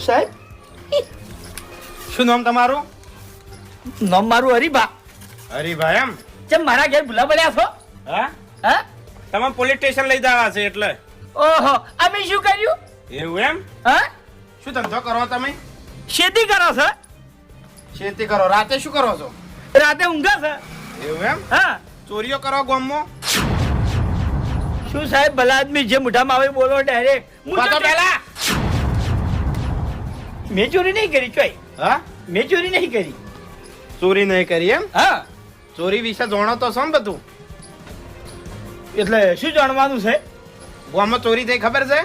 સાહેબ શું નામ તમારું? નામ મારું હરીભા. હરીભાઈ એમ? ચમ મારા ઘેર ભૂલા પડ્યા છો? હા, હા? તમે પોલીસ સ્ટેશન લઈ જવા છે એટલે. ઓહો, અમે શું કર્યું? એવું એમ? હા? શું ધંધો કરો તમે? ખેતી કરો છો? ખેતી કરો. રાતે શું કરો છો? રાતે ઊંઘા છે? એવું એમ? હા. ચોરીઓ કરો ગામમાં? શું સાહેબ ભલા આદમી જે મોઢામાં આવે બોલો ડાયરેક્ટ. પાછો પહેલા. મેં ચોરી નહીં કરી ચોય. હા? મેં ચોરી નહીં કરી. ચોરી નહીં કરી એમ? હા. ચોરી વિશે જાણો તો છો ને બધું? એટલે શું જાણવાનું છે? ગામમાં ચોરી થઈ ખબર છે?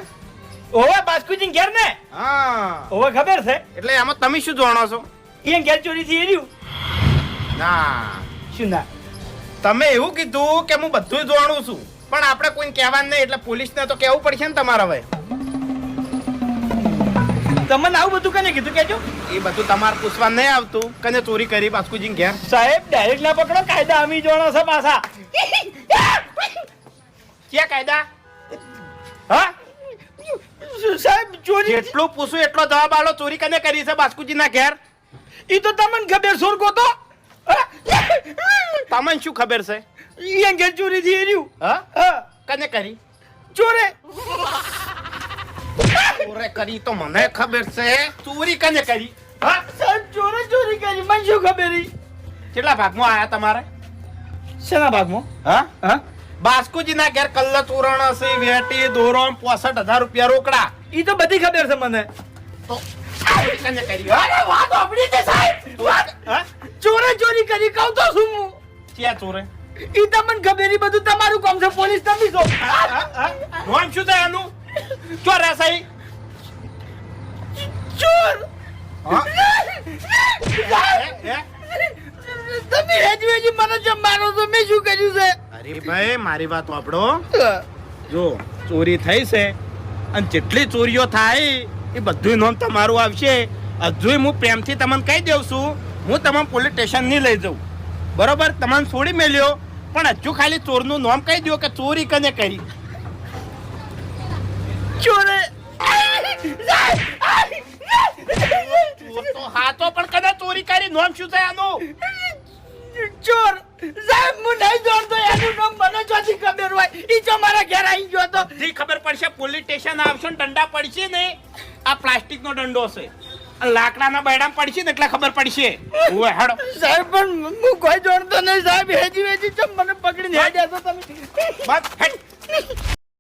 ઓવે બાસ્કુજી ઘેર ને? હા. ઓવે ખબર છે? એટલે એમાં તમે શું જાણો છો? એ ઘેર ચોરી થઈ રહ્યું. ના, શું ના? તમે એવું કીધું કે હું બધું જાણું છું, પણ આપણે કોઈને કહેવાનું નહીં, એટલે પોલીસને તો કહેવું પડશે ને તમારે હવે. તમને આવું બધું કને કીધું કેજો? એ બધું તમારે પૂછવા નહીં આવતું કને ચોરી કરી બાસ્કુજી ઘેર. સાહેબ ડાયરેક્ટ ના પકડો, કાયદા અમી જોણો છે પાછા. ક્યાં કાયદા? હા? સાહેબ ચોરી જેટલું પૂછું એટલો જવાબ આલો. ચોરી કને કરી છે બાસ્કુજી ના ઘેર? ઈ તો તમને ખબર સોર ગોતો. તમને શું ખબર છે? ઈ ઘેર ચોરી થઈ રહ્યું. હા? હા. કને કરી? ચોરે ચોરે કરી તો મને ખબર છે. ચોરી કને કરી? હા સાહેબ ચોરે ચોરી કરી, મને શું ખબર ઈ? કેટલા ભાગમાં આયા તમારે? શેના ભાગમાં? હા? હા? બાસ્કુજી ના ઘેર કલ્લ તોરણ હશે, વેટી દોરો 65,000 રૂપિયા રોકડા. ઈ તો બધી ખબર છે મને. તો ચોરી કને કરી? હા? અરે વાત આપણી છે સાહેબ. વાત હા? ચોરે ચોરી કરી કહું તો શું હું? ક્યાં ચોરે? ઈ તમને ખબર ઈ બધું તમારું કામ છે, પોલીસ તમે છો. નોમ શું થાય એનું? ચોર હશે? ચોર. હા? તમે હેજી મને જેમ મારો છો, મેં શું કર્યું છે? અરે ભાઈ મારી વાત સાંભળો. જો ચોરી થઈ છે અને જેટલી ચોરીઓ થાય એ બધું નામ તમારું આવશે. હજુ હું પ્રેમથી તમને કહી દઉં છું, હું તમને પોલીસ સ્ટેશન નહીં લઈ જાઉં, બરોબર? તમને છોડી મેલ્યો, પણ હજુ ખાલી ચોરનું નામ કહી દો કે ચોરી કને કરી. ચોરે તો હાથો પણ કને ચોરી કરી? નામ શું છે આનું? ચોર સાહેબ હું નહીં જાણતો એનું નામ, મને ચોથી ખબર હોય. ઈ જો મારા ઘેર આવી ગયો તો જી ખબર પડશે. પોલીસ સ્ટેશન આવશો ને દંડા પડશે ને, આ પ્લાસ્ટિકનો દંડો છે, અને લાકડાના બૈડામ પડશે ને એટલે ખબર પડશે. ઓય હેડો સાહેબ, પણ હું કોઈ જાણતો નહીં સાહેબ. હેજી ચમ મને પકડીને હેડ્યા છો તમે. બસ હેડ.